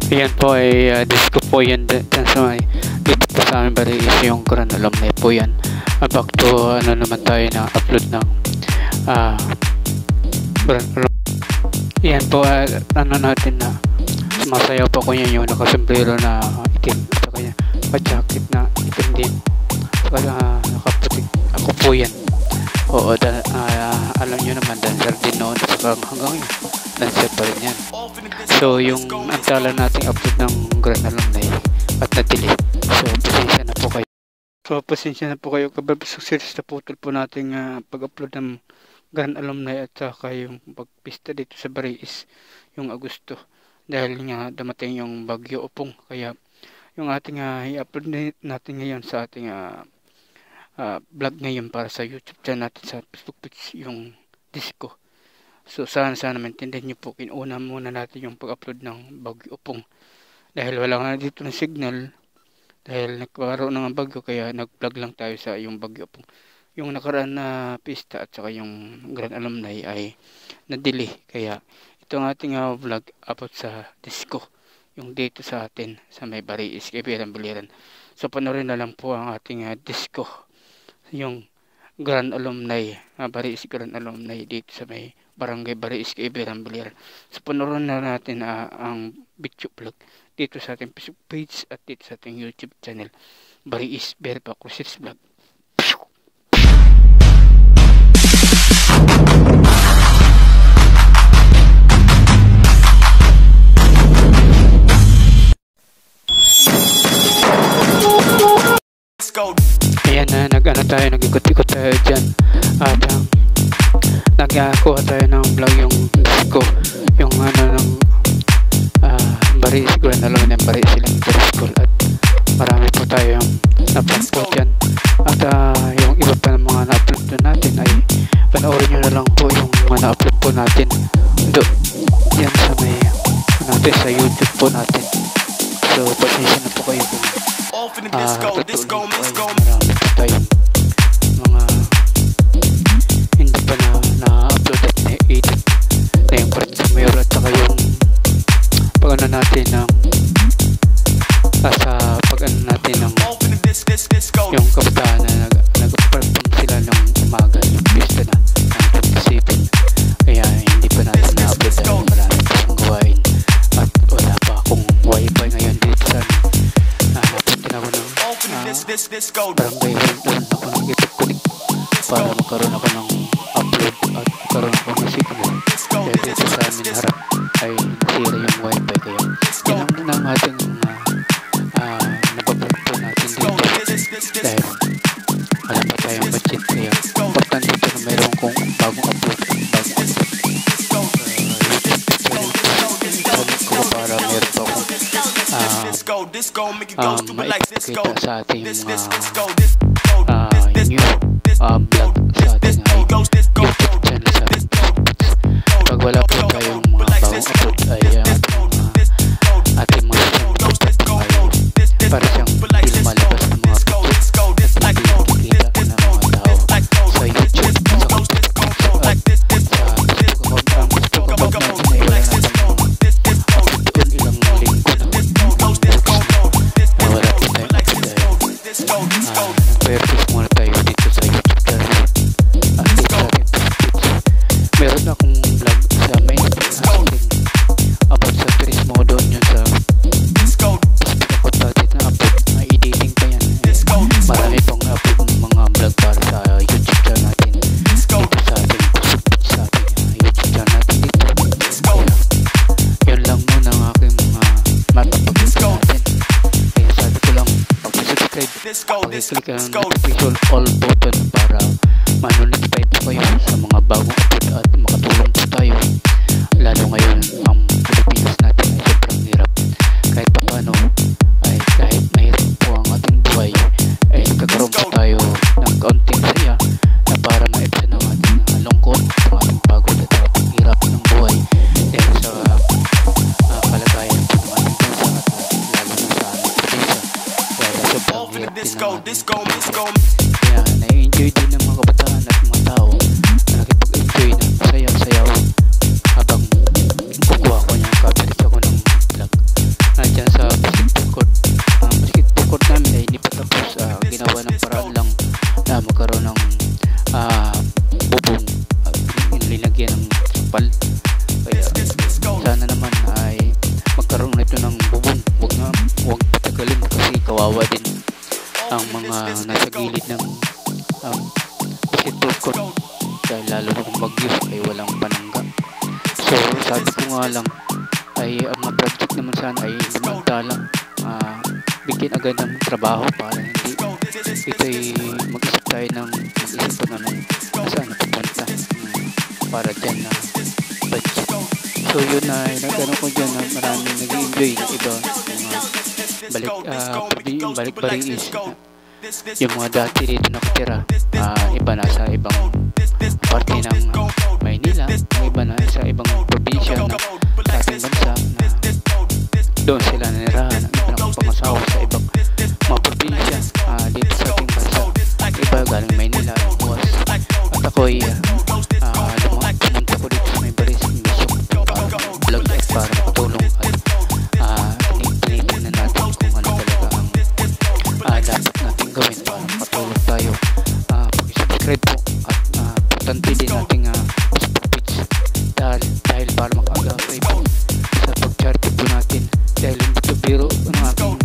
Yan po ay disco po yan dyan sa may dito po sa amin bali is yung Grand Alumni po yan. Back to ano naman tayo na upload ng Grand Alumni. Yan po ano natin na sumasayaw po ko yan yung nakasombrero na itim sa kanya pa-jacket na itim din saka nakaputik ako po yan. Oo, alam nyo naman dancer din noon saka hanggang yun dancer pa rin yan. So yung antala nating upload ng Grand Alumni at na-delete. So pasensya na po kayo kababas series na putol po nating pag-upload ng Grand Alumni at saka yung pagpista dito sa Bariis yung Agosto dahil nga dumating yung Bagyo Opong, kaya yung ating i-upload natin ngayon sa ating vlog ngayon para sa YouTube channel natin sa Facebook page yung disco. So sana maintindihan nyo po, kinuuna muna natin yung pag-upload ng Bagyo Opong dahil wala nga dito ng signal dahil nagkaroon ng bagyo, kaya nag-vlog lang tayo sa yung Bagyo Opong. Yung nakaraan na pista at saka yung Grand Alumni ay na-delay, kaya itong ating vlog about sa disco yung dito sa atin sa may Bariis, Biliran. So panoorin na lang po ang ating disco yung Grand Alumni, Bariis Grand Alumni dito sa may Barangay Bariis, Biliran. So panoorin na natin ang video vlog dito sa ating Facebook page at dito sa ating YouTube channel Bariis Verpa Cruises Vlog. Ayan na, nag-ikot-ikot tayo dyan at nagkakuha tayo ng vlog yung disco yung ng Bariis Grand Alumni, Bariis Elementary School, at marami po tayo yung na-vlog po dyan at yung iba pa ng mga na-upload po natin ay panoorin nyo na lang po yung mga na-upload po natin yan sa may natin sa YouTube po natin. So pasensya na po kayo kung tutulong po ay marami po tayong mga hindi pa na-upload at na-edit na yung part sa mayor at saka yung pag-ano natin ng pag-ano natin ng yung kabataan na nag-perform sila ng umaga yung pista na ng 27, kaya hindi pa natin na-upload dahil marami pa siyang gawain at wala pa akong wifi ngayon dito sa napuntin ako ng barangay hall, doon ako ng ipag-connect para magkaroon ako ng upload at magkaroon ako ng signal, kaya dito sa amin harap ay nasira yung wifi, kaya yun ang muna ang ating nabablog po natin dito dahil wala pa tayong budget, kaya importante ito na mayroon kong bagong upload ko para meron pa akong maipakita sa ating new vlog sa ating YouTube channel sa pag wala po tayong mga bagong upload ay ating mga para siyang hindi lumalabas ng mga video at hindi nakikita ng mga tao sa YouTube sa Facebook account natin ay wala na doon ilang linggo na wala po tayong upload dahil nag-purchase muna tayo dito sa YouTube channel at dito sa ating page. Meron na akong vlog sa main about sa turismo doon yun sa Facebook account natin na upload na editing pa yan. Marami pong upload ng mga vlog para sa YouTube channel natin dito sa ating sa ating YouTube channel natin dito. Yun lang muna ang aking matapag-upload natin, kaya sabi ko lang pag-subscribe, pag-click ang notification all button para ma-notify po kayo sa mga bagong upload at makatulong po tayo, lalo ngayon ang Pilipinas natin ay sobrang hirap. Kahit pa paano ay kahit mahirap po ang ating buhay ay nagkakaroon po tayo ng kaunting saya na para maibsan ang ating lungkot, ang ating pagod at ating hirap ng buhay dahil sa kalagayan po ng ating bansa at lalo na sa aming probinsya, dahil sobrang hirap din ang ating kaya na-enjoy din ng mga kabataan at mga tao na nakipag-enjoy ng sayaw-sayaw habang kukuha ko niya, coverage ako ng vlog. ito ng bubon. Huwag patagalin kasi kawawa din ang mga nasa gilid ng basketball court, dahil lalo na kung bagyo ay walang panangga. So sabi ko nga lang ay ang mga project naman sana ay magtalang bigyan agad ng trabaho para hindi ito ay mag-isip tayo ng mag-isip na saan napupunta para dyan na budget. So yun na nagano ko dyan na maraming nag-enjoy ng iba, mga balik bariis, yung mga dati dito nakatira, iba na sa ibang parte ng Maynila, yung iba na sa ibang probinsya na sa ating bansa, na doon sila nanirahan, ang iba ng pangasawa sa ibang mga probinsya dito sa ating bansa. Iba galing Maynila, buwas, at ako'y pumunta ko dito sa may baris vlog para matulong at tinitingnan natin kung ano talaga ang dapat natin gawin para matulong tayo. Pag-subscribe po at importante din natin Facebook page dahil para maka-agapay po sa pag-charity po natin, dahil hindi ito biro ng aking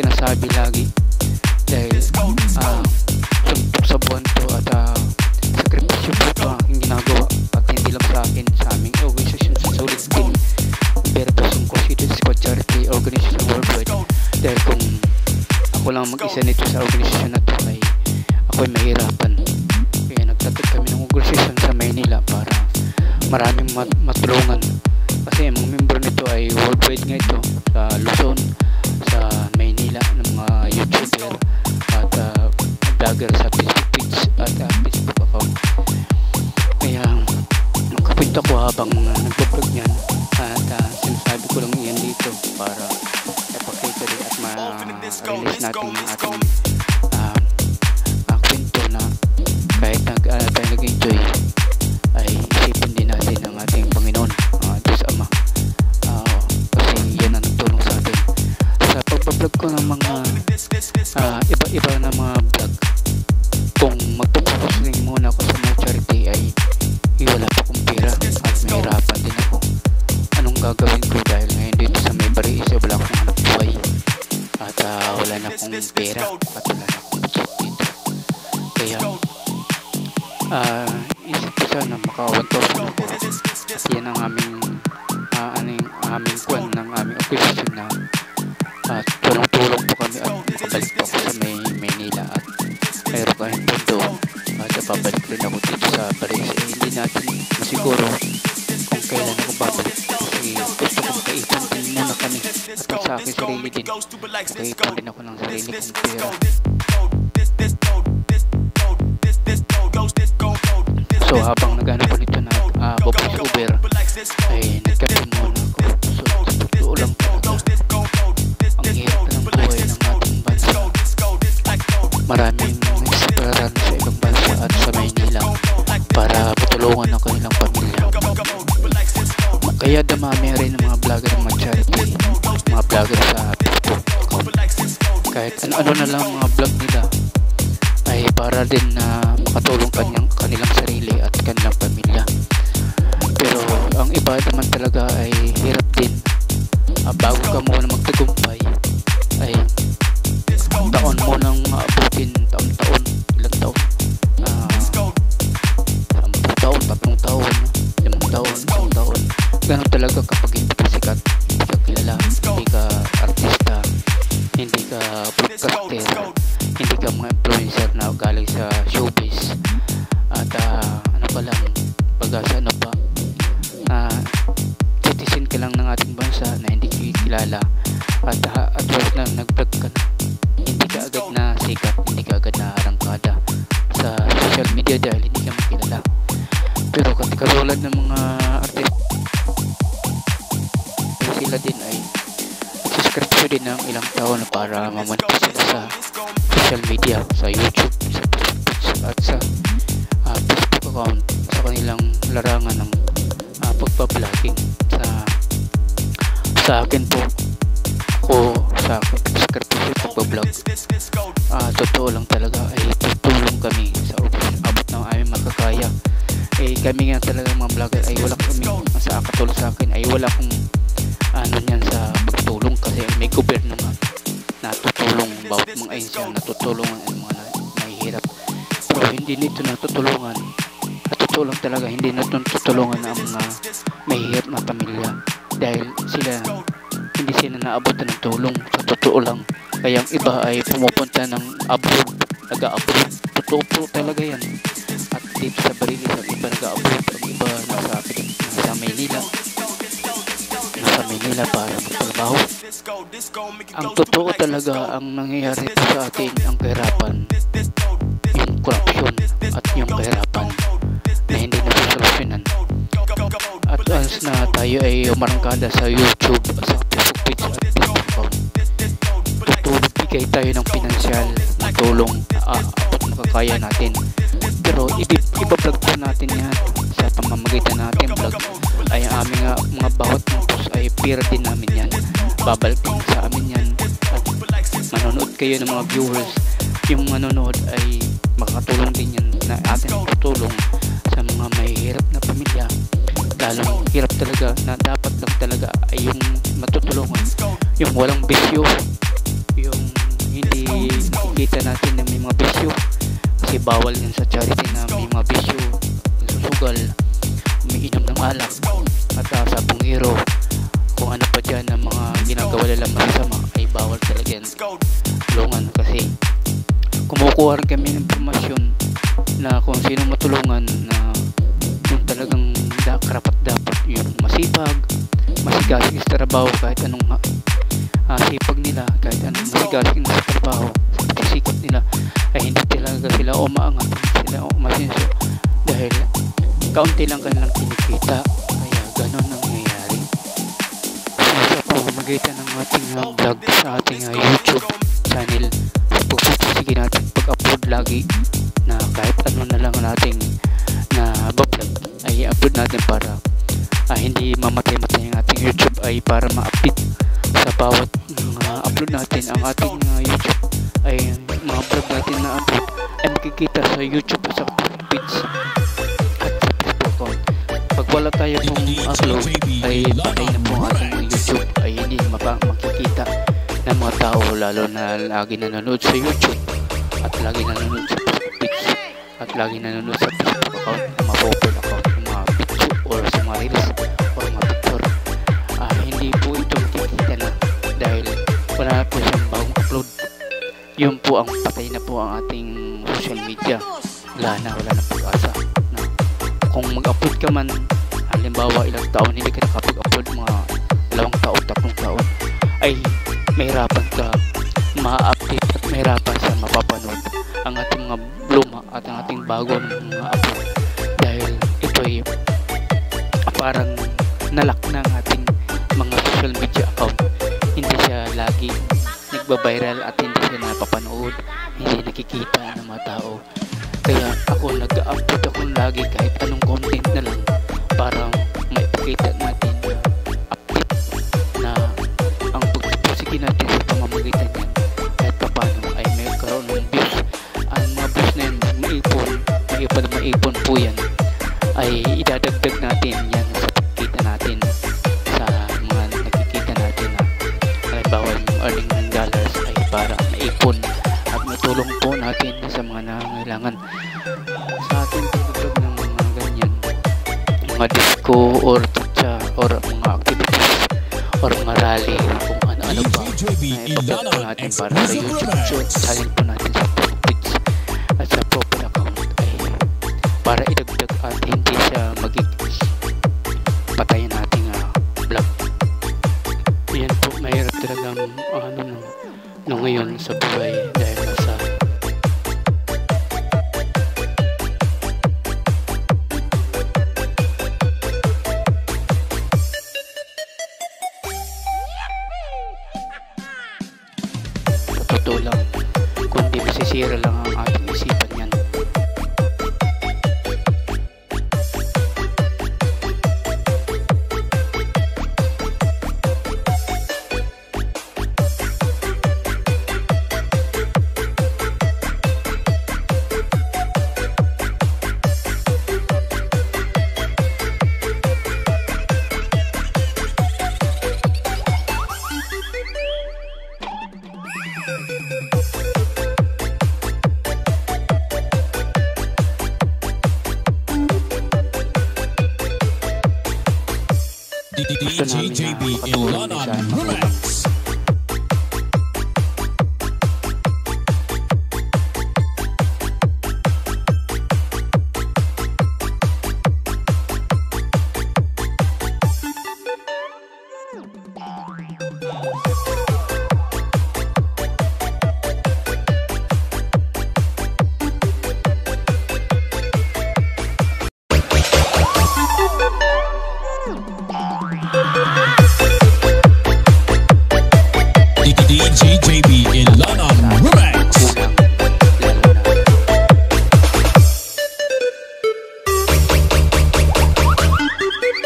sinasabi lagi, dahil suntok sa buwan to at sakripisyo po ito aking ginagawa, at hindi lang sa akin, sa aming organisasyon sa Solid Team Veritas Considered Squad Charity Organization Worldwide. Dahil kung ako lang mag-isa nito sa organisasyon na ito ay ako'y mahirapan, kaya nagtatag kami ng organisasyon sa Maynila para maraming matulungan, kasi ang mga member nito ay worldwide nga ito, sa Luzon, sa Maynila, ng mga YouTuber at vlogger sa Facebook page at Facebook account. Kaya nakapunta ko habang nagbablog yan, at sinasabi ko lang yan dito para ipakita din at ma-release natin ang ating kwento na kahit tayo nag-enjoy ay isipin din natin ang ating Panginoon, Diyos Ama, kasi yan ang nagtulong sa atin sa pagbablog ko ng mga iba-iba na mga vlog. Kung magpapapos rin muna ako sa mga charity ay wala pa akong pera at mahirapan din ako. Anong gagawin ko, dahil ngayon dito sa may baris wala akong hanap buhay at wala na akong pera at wala na akong budget dito. Kaya isip ko sana maka-1,000 ako, at yan ang aming kwan ng aming occupation na tulong-tulong po kami at makabalik po ako sa Maynila at mayroon kaming pundo at babalik rin ako dito sa baris. Hindi natin masiguro kung kailan ako babalik, kasi gusto kong kaipon din muna kami at sa akin sarili din, kaipon din ako ng sarili kong pera. So habang nagano ko nito na Bob's Uber ay nagkape muna ako. So totoo lang talaga ang hirap ng buhay ng ating bansa. Maraming nagsipararan sa ibang bansa at sa Maynila para patulungan ang kanilang pamilya. Kaya dumami rin ng mga vlogger ng mga charity, mga vlogger sa Facebook account. Kahit ano na lang mga vlog nila ay para din na makatulong kanilang sarili at kanilang pamilya. Pero ang iba naman talaga ay hirap din. Bago ka muna magtagumpay ay taon mo nang abutin, taon-taon, ilang taon, 10 taon, 3 taon, 5 taon, 10 taon. Ganun talaga kapag hindi ka sikat, hindi ka kilala, hindi ka artista, hindi ka broadcaster, hindi ka mga influencer na galing sa showbiz, at ano pa lang, bagasa ano pa, citizen ka lang ng ating bansa na hindi kilala, at once na nag-vlog ka na, hindi ka agad na sikat, hindi ka agad na arangkada sa social media dahil hindi ka makilala. Pero katulad ng mga artist, sila din ay subscribe din ng ilang taon para mamonetize sila sa social media, sa YouTube, sa Facebook at sa Facebook account, sa kanilang larangan ng pagpa-vlogging. Sa akin po, sa subscribe sa pagpa-vlog, totoo lang talaga ay tutulong kami sa abot ng aming makakaya. Kami nga talaga mga vlogger ay wala kami, sa katulad sa akin ay wala kong ano yan sa ay siyang natutulungan ang mga mahihirap. Pero hindi nito natutulungan. At totoo lang talaga, hindi natutulungan ang mga mahihirap na pamilya. Dahil hindi sila naabutan ng tulong. Sa totoo lang. Kaya ang iba ay pumupunta ng abroad, nag-a-abroad. Totoo po talaga yan. At dito sa Barilis, ang iba nag-a-abroad, ang iba nasa Maynila para magtrabaho. Ang totoo talaga, ang nangyayari po sa atin, ang kahirapan, yung korupsyon at yung kahirapan na hindi na solusyonan. At as na tayo ay umarangkada sa YouTube, sa Facebook page at Facebook account, bigay tayo ng pinansyal na tulong at makakaya natin. Pero iba-vlog po natin yan sa pamamagitan natin vlog. Ay aming mga bawat post ay pira din namin yan. Babalik din sa amin yan. At manonood kayo ng mga viewers. Yung manonood ay makakatulong din yan na atin tutulong sa mga mahihirap na pamilya. Lalong hirap talaga na dapat lang talaga ay yung matutulungan. Yung walang bisyo, yung hindi nakikita natin na may mga bisyo, kasi bawal yan sa charity na may mga bisyo, susugal, umiinom ng alak at sa bungiro, kung ano pa dyan na mga ginagawa nila masama ay bawal talaga yan tulungan. Kasi kumukuha rin kami ng impormasyon na kung sino matulungan na yung talagang karapat dapat yung masipag, masigasig sa trabaho kahit anong sipag nila, kahit anong masigasig na sa trabaho, sa pagsisikot nila ay hindi talaga sila umaangat, sila umasinso dahil kaunti lang kanilang kinikita. Kaya ganon ang nangyayari. Sa pamamagitan ng ating vlog sa ating YouTube channel, sige natin pag-upload lagi na kahit ano na lang nating na vlog ay upload natin para hindi mamatay-matay ang ating YouTube, ay para ma-update sa bawat upload natin. Ang ating YouTube ay mga vlog natin na upload ay makikita sa YouTube sa page at sa Facebook account. Pag wala tayo pong upload ay patay na po ang ating YouTube, ay hindi makikita ng mga tao, lalo na lagi nanonood sa YouTube at lagi nanonood sa Facebook page at lagi nanonood sa Facebook account, mga profile account, mga video or sa mga reels or mga picture. Hindi po ito makikita na dahil wala na po siyang bagong upload. Yun po ang patay na po ang ating social media. Wala na pag-asa na kung mag-upload ka man, halimbawa ilang taon hindi ka nakapag-upload, mga 2 taon, 3 taon, ay mahirapan ka ma-update at mahirapan sa mapapanood ang ating mga luma at ang ating bagong mga upload, dahil ito ay parang nalak na ang ating mga social media account. Hindi siya lagi nagbabiral at hindi siya napapanood, hindi nakikita ng mga tao. Kaya ako nag-upload ako lagi kahit anong content na lang para maipakita natin na update na ang pagpupursige natin sa pamamagitan yan kahit paano ay may karoon ng views. Ang mga views na yan maipon po yan, ay idadagdag natin yan sa pagkita natin sa mga nakikita natin na halimbawa yung earning ng dollars ay para maipon at matulong po natin sa mga nangangailangan. Sa ating pagdudog ng mga ganyan, mga disco or tutsa or mga activities or mga rally, kung ano-ano pa na ipablog po natin para sa YouTube channel po natin sa Facebook page at sa profile account, ay para idagdag at hindi siya patayin nating vlog. Yan po, mahirap talagang ngayon sa buhay dahil nasa totoo lang, kundi masisira lang ang ating isipan yan. Gusto namin na makatulong din sa magulang. DJ JB Ilanon Remix.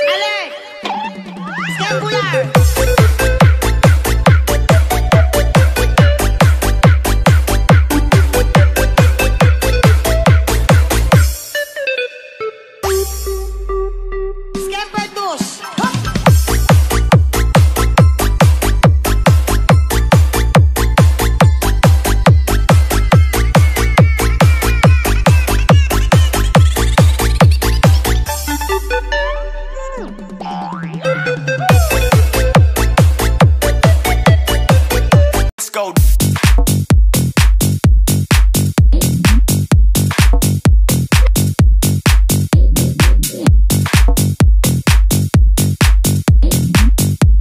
Alex! Singular!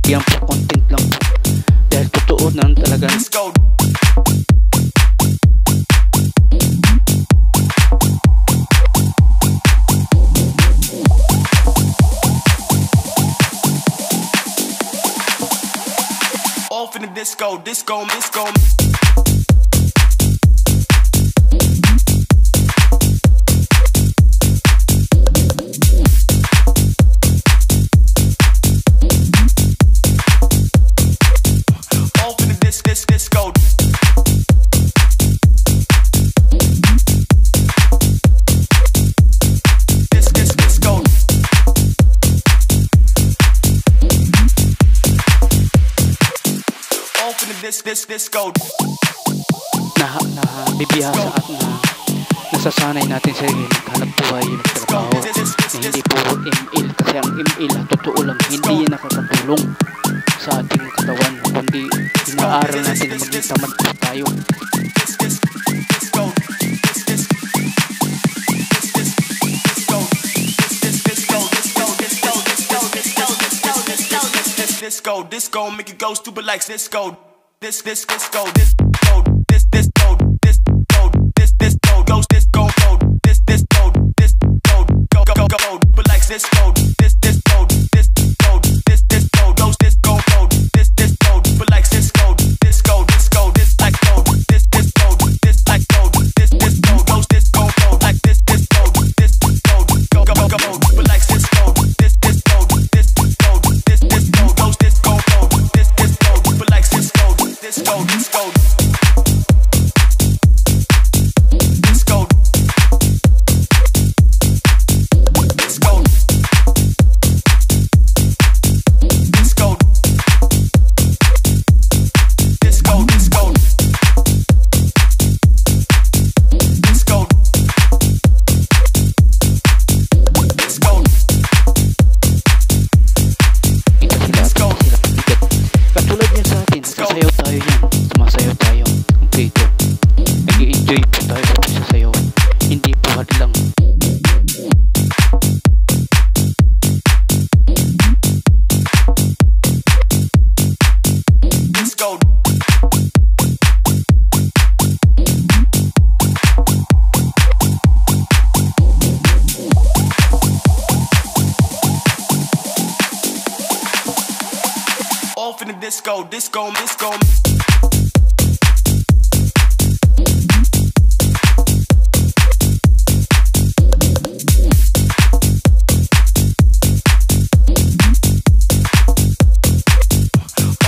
Yan po, content lang po. Dahil totoo na talaga. Off in the disco, disco, disco. Disco. Disco. Open this disco. Bibihasa at nasasanay natin sa hanap buhay yung trabaho na hindi puro ML, kasi ang ML totoo lang hindi yan nakakatulong sa ating katawan, kundi inaaral natin maging tamad po tayo. Disco, make it go stupid like disco. Disco.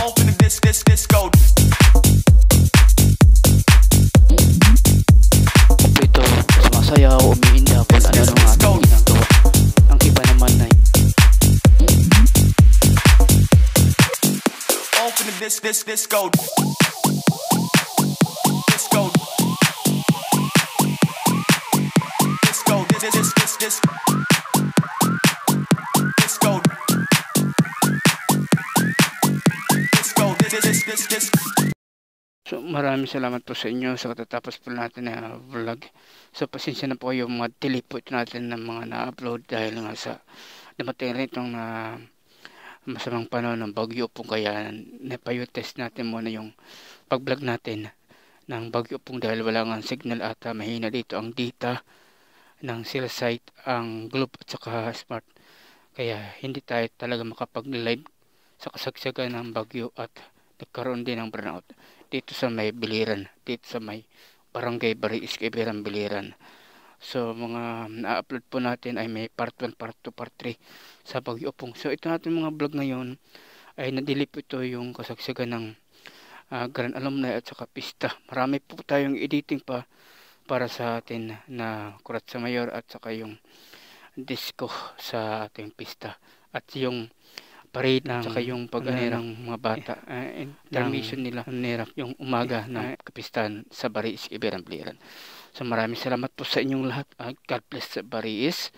Off in the disco. Kompleto, sumasayaw, umiinda kung ano nung ating ginagawa. Ang iba naman ay Open the disco. Disco. this. So maraming salamat po sa inyo sa katatapos po natin na vlog. So pasensya na po yung mga delay po natin ng mga na-upload dahil nga sa dumating rin itong masamang panahon ng bagyo po, kaya napayotest natin muna yung pag-vlog natin ng bagyo po dahil wala nga signal at mahina dito ang data ng cell site, ang Globe at saka Smart, kaya hindi tayo talaga makapag-live sa kasagsagan ng bagyo at nagkaroon din ng brownout dito sa may Biliran, dito sa may Barangay Bariis, Ibiran, Biliran. So mga na-upload po natin ay may part 1, part 2, part 3 sa Bagyo Opong. So ito natin mga vlog ngayon ay nadili po ito yung kasagsagan ng Grand Alumni at saka pista. Marami po tayong editing pa para sa atin na Kurat sa Mayor at saka yung disco sa ating pista at yung parade ng saka yung pag-anerang mga bata, intermission nila yung umaga ng kapistan sa Bariis, Ibiran, Biliran. So maraming salamat po sa inyong lahat. God bless sa Bariis,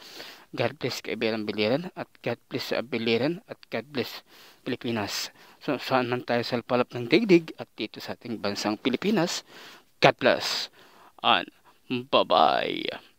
God bless Ibiran, Biliran, at God bless sa Biliran, at God bless Pilipinas. So saan man tayo sa palap ng digdig at dito sa ating bansang Pilipinas, God bless and bye-bye.